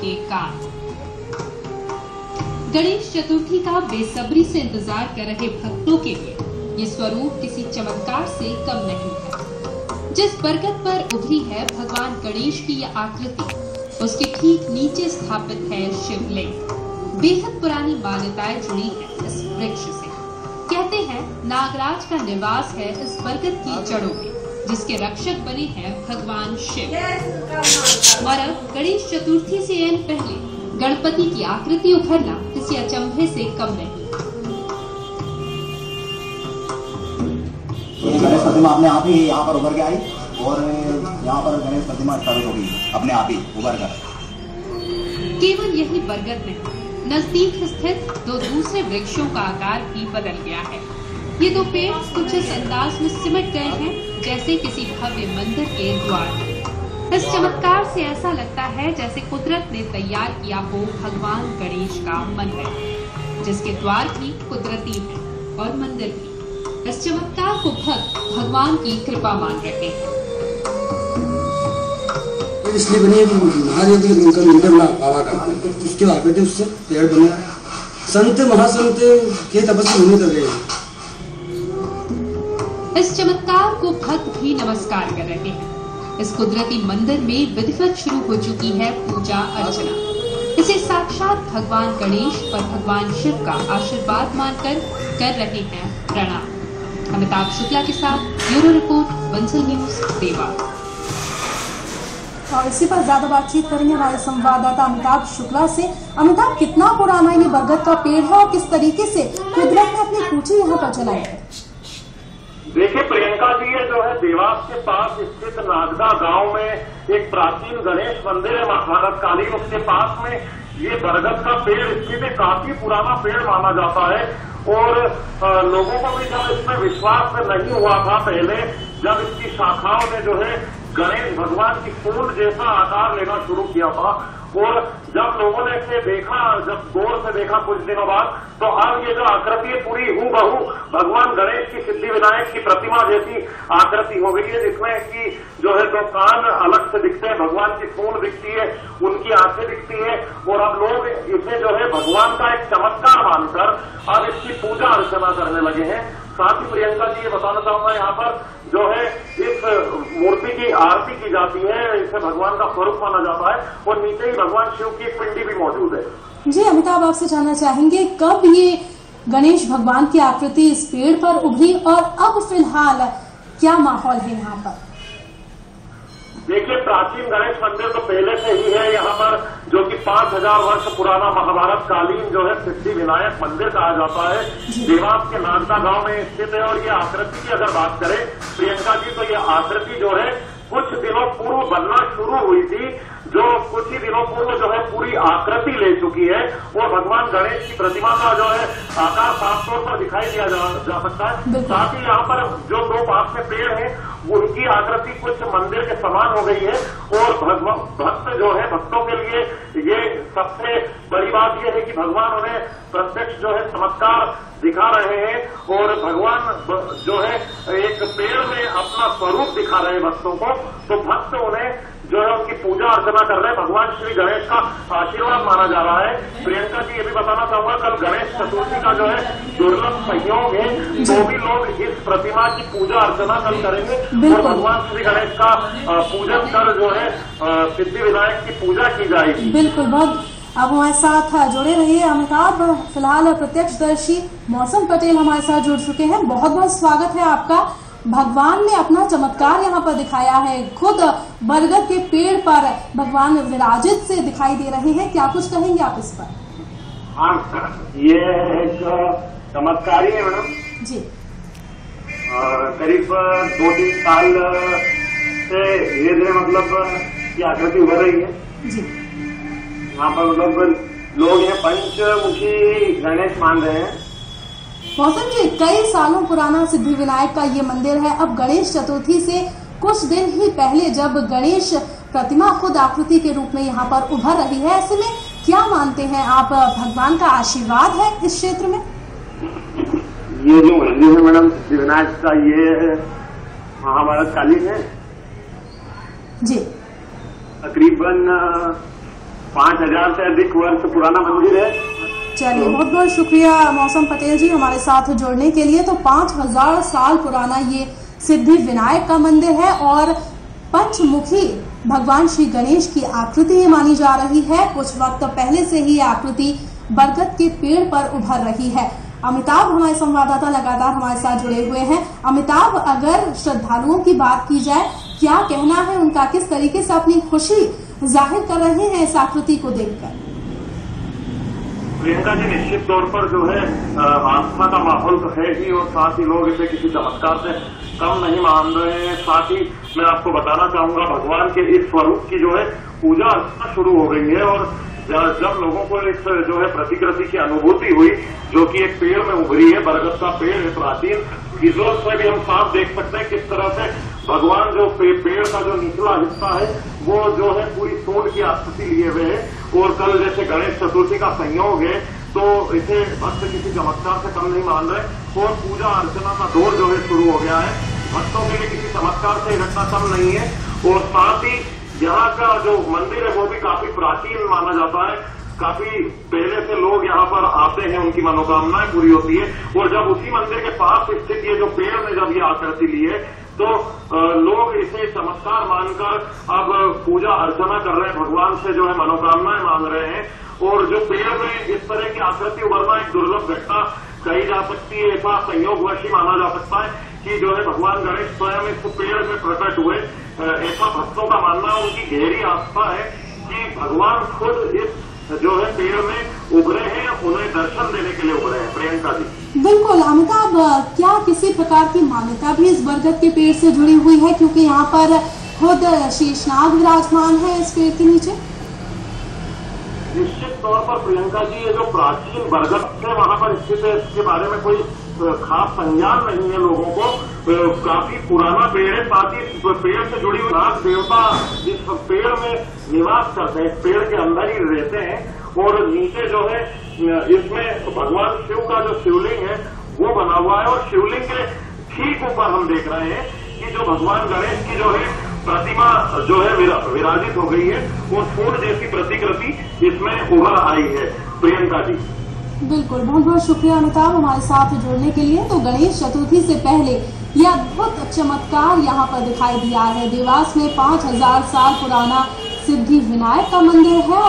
के कान। गणेश चतुर्थी का बेसब्री से इंतजार कर रहे भक्तों के लिए ये स्वरूप किसी चमत्कार से कम नहीं है। जिस बरगद पर उभरी है भगवान गणेश की यह आकृति, उसके ठीक नीचे स्थापित है शिवलिंग। बेहद पुरानी मान्यताएं जुड़ी है इस वृक्ष से। कहते हैं नागराज का निवास है इस बरगद की जड़ों में, जिसके रक्षक बने हैं भगवान शिव। और अब गणेश चतुर्थी से एन पहले गणपति की आकृति उभरना किसी अचंभे से कम नहीं। ये गणेश प्रतिमा अपने आप ही यहाँ पर उभर के आई और यहाँ पर गणेश प्रतिमा स्थापित हो गई अपने आप ही उभर कर। केवल यही बरगद नहीं, नजदीक स्थित दो दूसरे वृक्षों का आकार भी बदल गया है। ये दो पेड़ कुछ इस अंदाज में सिमट गए हैं जैसे किसी भव्य मंदिर के द्वार। इस चमत्कार से ऐसा लगता है जैसे कुदरत ने तैयार किया हो भगवान गणेश का मंदिर, जिसके द्वार भी कुदरती है और मंदिर भी। इस चमत्कार को भक्त भगवान की कृपा मान रहे हैं। इसलिए बनी है कि महादेव की इनका मंदिर ना पावा का उसके आगे उससे पेड़ बने। संत महासंत के तपस्या होने कर रहे हैं। इस चमत्कार को भक्त भी नमस्कार कर रहे हैं। इस कुदरती मंदिर में विधिवत शुरू हो चुकी है पूजा अर्चना। इसे साक्षात भगवान गणेश और भगवान शिव का आशीर्वाद मानकर कर रहे हैं प्रणाम। अमिताभ शुक्ला के साथ bureau report, Bansal news, Dewas. और इसी पर ज्यादा बातचीत करेंगे हमारे संवाददाता अमिताभ शुक्ला से। अमिताभ, कितना पुराना ये बरगद का पेड़ है और किस तरीके से कुदरत ने अपनी पूंजी यहाँ पर चलाई है? देखिए प्रियंका जी, ये जो है देवास के पास स्थित नागदा गांव में एक प्राचीन गणेश मंदिर है महाभारतकालीन। उसके पास में ये बरगद का पेड़ स्थित है। काफी पुराना पेड़ माना जाता है और लोगों को भी जब इसमें विश्वास नहीं हुआ था पहले, जब इसकी शाखाओं ने जो है गणेश भगवान की फूल जैसा आकार लेना शुरू किया था और जब लोगों ने इसे देखा, जब गौर से देखा कुछ दिनों बाद, तो अब ये जो आकृति है पूरी हूबहू भगवान गणेश की सिद्धि विनायक की प्रतिमा जैसी आकृति हो गई है, जिसमें कि जो है दो कान अलग से दिखते हैं, भगवान की सूंड दिखती है, उनकी आंखें दिखती है और अब लोग इसे जो है भगवान का एक चमत्कार मानकर अब इसकी पूजा अर्चना करने लगे हैं। साथ ही प्रियंका जी, ये बताना चाहूंगा, यहाँ पर जो है इस मूर्ति की आरती की जाती है, इसे भगवान का स्वरूप माना जाता है और नीचे ही भगवान शिव की पिंडी भी मौजूद है। जी अमिताभ, आपसे जानना चाहेंगे कब ये गणेश भगवान की आकृति इस पेड़ पर उभरी और अब फिलहाल क्या माहौल है यहाँ पर? देखिए, प्राचीन गणेश मंदिर तो पहले से ही है यहाँ पर, जो कि 5000 वर्ष पुराना महाभारत कालीन जो है सिद्धि विनायक मंदिर कहा जाता है। देवास के नागदा गांव में स्थित है और ये आकृति की अगर बात करें प्रियंका जी, तो ये आकृति जो है कुछ दिनों पूर्व बनना शुरू हुई थी, जो कुछ ही दिनों पूर्व जो है पूरी आकृति ले चुकी है और भगवान गणेश की प्रतिमा का जो है आकार साफ तौर पर दिखाई दिया जा सकता है। साथ ही यहाँ पर जो दो पास में पेड़ हैं उनकी आकृति कुछ मंदिर के समान हो गई है और भक्त जो है, भक्तों के लिए ये सबसे बड़ी बात यह है कि भगवान उन्हें प्रत्यक्ष जो है चमत्कार दिखा रहे हैं और भगवान जो है एक पेड़ में अपना स्वरूप दिखा रहे हैं भक्तों को, तो भक्त उन्हें जो है उनकी पूजा अर्चना कर रहे हैं। भगवान श्री गणेश का आशीर्वाद माना जा रहा है। प्रियंका जी, ये भी बताना चाहूंगा, कल गणेश चतुर्थी का जो है दुर्लभ संयोग है, तो भी लोग इस प्रतिमा की पूजा अर्चना कल करेंगे और भगवान श्री गणेश का पूजन कर जो है सिद्धि विनायक की पूजा की जाएगी। बिल्कुल, बहुत अब हमारे साथ जुड़े रहिए अमिताभ। फिलहाल प्रत्यक्षदर्शी मौसम पटेल हमारे साथ जुड़ चुके हैं। बहुत बहुत स्वागत है आपका। भगवान ने अपना चमत्कार यहाँ पर दिखाया है, खुद बरगद के पेड़ पर भगवान विराजित से दिखाई दे रहे हैं। क्या कुछ कहेंगे आप इस पर? हाँ, ये एक चमत्कार ही है मैडम जी। करीब 2-3 साल से धीरे मतलब ये आकृति उभर रही है जी। यहाँ पर मतलब लोग ये पंचमुखी गणेश मान रहे हैं। मौसम जी, कई सालों पुराना सिद्धि विनायक का ये मंदिर है। अब गणेश चतुर्थी से कुछ दिन ही पहले जब गणेश प्रतिमा खुद आकृति के रूप में यहाँ पर उभर रही है, ऐसे में क्या मानते हैं आप, भगवान का आशीर्वाद है इस क्षेत्र में? ये जो मंदिर है मैडम सिद्धि विनायक का, ये महाभारत कालीन है जी। तकरीबन 5000 से अधिक वर्ष पुराना मंदिर है। चलिए, बहुत बहुत शुक्रिया मौसम पटेल जी हमारे साथ जुड़ने के लिए। तो 5000 साल पुराना ये सिद्धि विनायक का मंदिर है और पंचमुखी भगवान श्री गणेश की आकृति ये मानी जा रही है। कुछ वक्त पहले से ही आकृति बरगद के पेड़ पर उभर रही है। अमिताभ हमारे संवाददाता लगातार हमारे साथ जुड़े हुए हैं। अमिताभ, अगर श्रद्धालुओं की बात की जाए, क्या कहना है उनका, किस तरीके से अपनी खुशी जाहिर कर रहे हैं इस आकृति को देखकर? प्रियंका जी, निश्चित तौर पर जो है आस्था का माहौल तो है ही और साथ ही लोग इसे किसी चमत्कार से कम नहीं मान रहे हैं। साथ ही मैं आपको बताना चाहूंगा, भगवान के इस स्वरूप की जो है पूजा अर्चना शुरू हो गई है और जब लोगों को एक जो है प्रतिकृति की अनुभूति हुई, जो कि एक पेड़ में उभरी है, बरगद का पेड़ है प्राचीन, विजुअल्स में भी हम साफ देख सकते हैं किस तरह से भगवान जो पेड़ का जो निचला हिस्सा है वो जो है पूरी सूंड की आकृति लिए हुए है। और कल जैसे गणेश चतुर्थी का संयोग है तो इसे भक्त किसी चमत्कार से कम नहीं मान रहे और पूजा अर्चना का दौर जो है शुरू हो गया है। भक्तों के लिए किसी चमत्कार से घटना कम नहीं है। और साथ ही यहाँ का जो मंदिर है वो भी काफी प्राचीन माना जाता है। काफी पहले से लोग यहाँ पर आते हैं, उनकी मनोकामनाएं पूरी होती है। और जब उसी मंदिर के पास स्थित ये जो पेड़ ने जब ये आकृति ली है तो लोग इसे चमत्कार मानकर अब पूजा अर्चना कर रहे हैं, भगवान से जो है मनोकामनाएं मांग रहे हैं। और जो पेड़ में इस तरह की आकृति उभरना एक दुर्लभ घटना कही जा सकती है। ऐसा संयोगवश ही माना जा सकता है कि जो है भगवान गणेश स्वयं इस पेड़ में प्रकट हुए। ऐसा भक्तों का मानना, उनकी गहरी आस्था है कि भगवान खुद इस जो है पेड़ में उभरे हैं, उन्हें दर्शन देने के लिए उभरे हैं। प्रियंका जी, बिल्कुल। अमिताभ, क्या किसी प्रकार की मान्यता भी इस बरगद के पेड़ से जुड़ी हुई है, क्योंकि यहाँ पर खुद शेषनाग विराजमान है इस पेड़ के नीचे? निश्चित तौर पर प्रियंका जी, ये जो प्राचीन बरगद है वहां पर स्थित है, इसके बारे में कोई खास संज्ञान नहीं है लोगों को। काफी पुराना पेड़ है, साथ ही पेड़ से जुड़ी हुई नाग देवता इस पेड़ में निवास करते हैं, पेड़ के अंदर ही रहते हैं। और नीचे जो है इसमें भगवान शिव का जो शिवलिंग है वो बना हुआ है और शिवलिंग के ठीक ऊपर हम देख रहे हैं कि जो भगवान गणेश की जो है प्रतिमा जो है विराजित हो गई है और सूंड जैसी प्रतिकृति इसमें उभर आई है। प्रियंका जी, बिल्कुल, बहुत बहुत शुक्रिया अमिताभ हमारे साथ जुड़ने के लिए। तो गणेश चतुर्थी से पहले यह अद्भुत चमत्कार यहाँ पर दिखाई दिया है। देवास में 5000 साल पुराना सिद्धि विनायक का मंदिर है।